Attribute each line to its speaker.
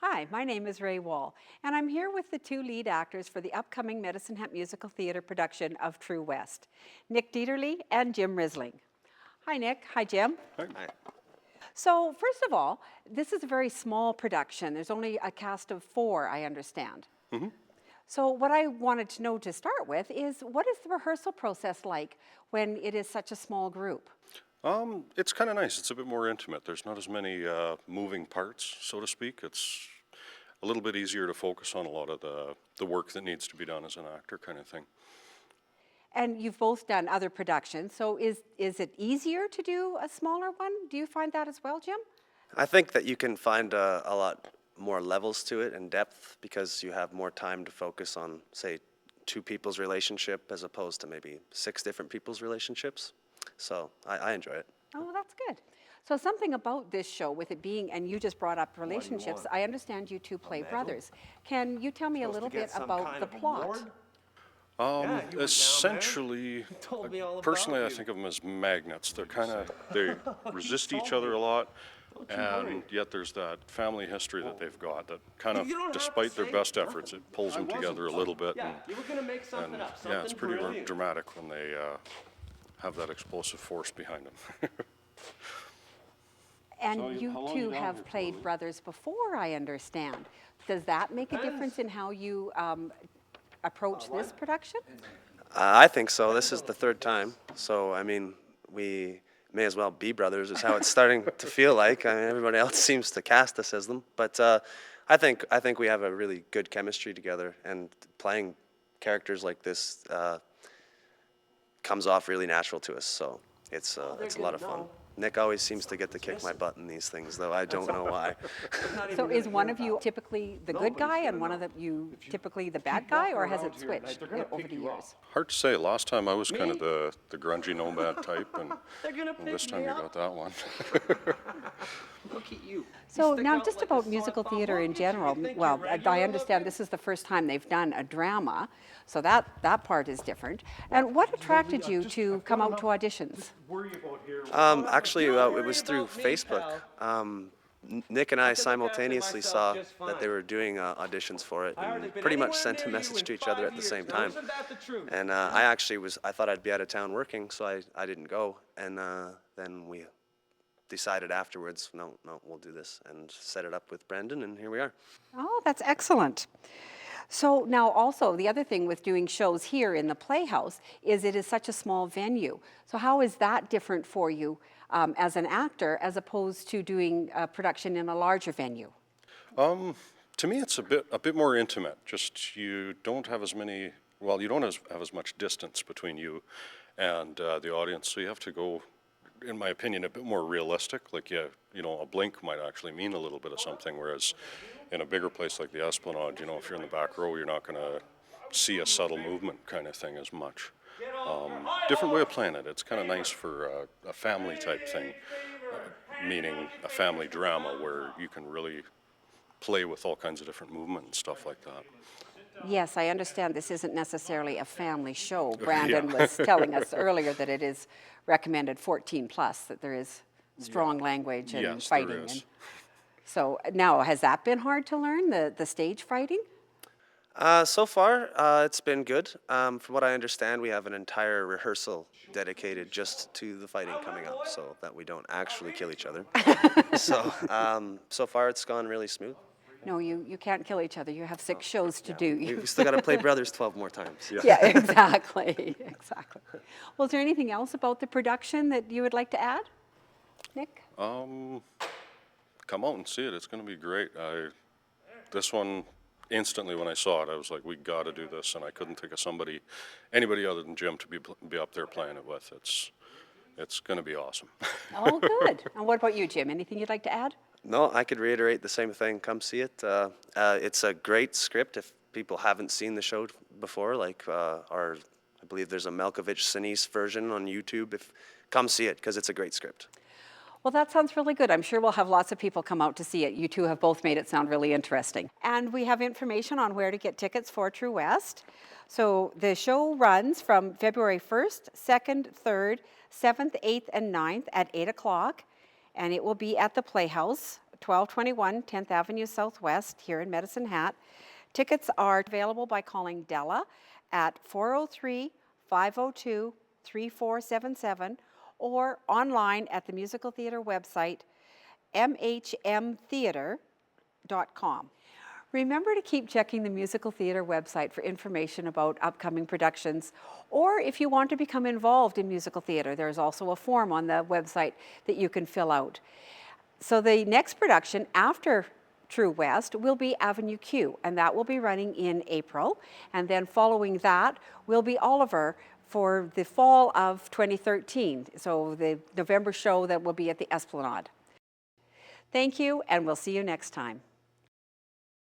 Speaker 1: Hi, my name is Rae Wahl, and I'm here with the two lead actors for the upcoming Medicine Hat Musical Theatre production of True West, Nick Dieterle and Jim Risling. Hi, Nick. Hi, Jim.
Speaker 2: Hi.
Speaker 1: So, first of all, this is a very small production. There's only a cast of 4, I understand. So, what I wanted to know to start with is what is the rehearsal process like when it is such a small group?
Speaker 2: It's kind of nice. It's a bit more intimate. There's not as many moving parts, so to speak. It's a little bit easier to focus on a lot of the work that needs to be done as an actor kind of thing.
Speaker 1: And you've both done other productions, so is it easier to do a smaller one? Do you find that as well, Jim?
Speaker 3: I think that you can find a lot more levels to it and depth because you have more time to focus on, say, 2 people's relationship as opposed to maybe 6 different people's relationships. So I enjoy it.
Speaker 1: Oh, that's good. So something about this show with it being, and you just brought up relationships, I understand you two play brothers. Can you tell me a little bit about the plot?
Speaker 2: Essentially, personally, I think of them as magnets. They resist each other a lot, and yet there's that family history that they've got that kind of, despite their best efforts, it pulls them together a little bit. And yeah, it's pretty dramatic when they have that explosive force behind them.
Speaker 1: And you two have played brothers before, I understand. Does that make a difference in how you approach this production?
Speaker 3: I think so. This is the 3rd time. So, I mean, we may as well be brothers is how it's starting to feel like. I mean, everybody else seems to cast us as them. But I think we have a really good chemistry together, and playing characters like this comes off really natural to us. So it's a lot of fun. Nick always seems to get to kick my butt in these things, though I don't know why.
Speaker 1: So is one of you typically the good guy and one of you typically the bad guy, or has it switched over the years?
Speaker 2: Hard to say. Last time I was kind of the grungy nomad type, and this time you got that one.
Speaker 4: Look at you.
Speaker 1: So now just about musical theater in general, well, I understand this is the first time they've done a drama, so that part is different. And what attracted you to come out to auditions?
Speaker 3: Actually, it was through Facebook. Nick and I simultaneously saw that they were doing auditions for it, and pretty much sent a message to each other at the same time. And I thought I'd be out of town working, so I didn't go. And then we decided afterwards, no, we'll do this, and set it up with Brandon, and here we are.
Speaker 1: Oh, that's excellent. So now also, the other thing with doing shows here in the Playhouse is it is such a small venue. So how is that different for you as an actor as opposed to doing a production in a larger venue?
Speaker 2: To me, it's a bit more intimate. Just you don't have as much distance between you and the audience, so you have to go, in my opinion, a bit more realistic. Like, a blink might actually mean a little bit of something, whereas in a bigger place like the Esplanade, if you're in the back row, you're not going to see a subtle movement kind of thing as much. Different way of playing it. It's kind of nice for a family type thing, meaning a family drama where you can really play with all kinds of different movement and stuff like that.
Speaker 1: Yes, I understand this isn't necessarily a family show. Brandon was telling us earlier that it is recommended 14 plus, that there is strong language and
Speaker 2: Yes,
Speaker 1: fighting.
Speaker 2: there is.
Speaker 1: So now, has that been hard to learn, the stage fighting?
Speaker 3: So far, it's been good. From what I understand, we have an entire rehearsal dedicated just to the fighting coming up, so that we don't actually kill each other. So far, it's gone really smooth.
Speaker 1: No, you can't kill each other. You have 6 shows to do.
Speaker 3: We still got to play brothers 12 more times.
Speaker 1: Yeah, exactly. Exactly. Well, is there anything else about the production that you would like to add, Nick?
Speaker 2: Come out and see it. It's going to be great. This one, instantly when I saw it, I was like, we got to do this, and I couldn't think of anybody other than Jim to be up there playing it with. It's going to be awesome.
Speaker 1: Oh, good. And what about you, Jim? Anything you'd like to add?
Speaker 3: No, I could reiterate the same thing. Come see it. It's a great script. If people haven't seen the show before, I believe there's a Malkovich-Sinise version on YouTube. Come see it, because it's a great script.
Speaker 1: Well, that sounds really good. I'm sure we'll have lots of people come out to see it. You two have both made it sound really interesting. And we have information on where to get tickets for True West. So the show runs from February 1st, 2nd, 3rd, 7th, 8th, and 9th at 8 o'clock. And it will be at the Playhouse, 1221 10th Avenue Southwest here in Medicine Hat. Tickets are available by calling Della at 403-502-3477 or online at the musical theater website mhmtheater.com. Remember to keep checking the musical theater website for information about upcoming productions, or if you want to become involved in musical theater, there's also a form on the website that you can fill out. So the next production after True West will be Avenue Q, and that will be running in April. And then following that will be Oliver for the fall of 2013, so the November show that will be at the Esplanade. Thank you, and we'll see you next time.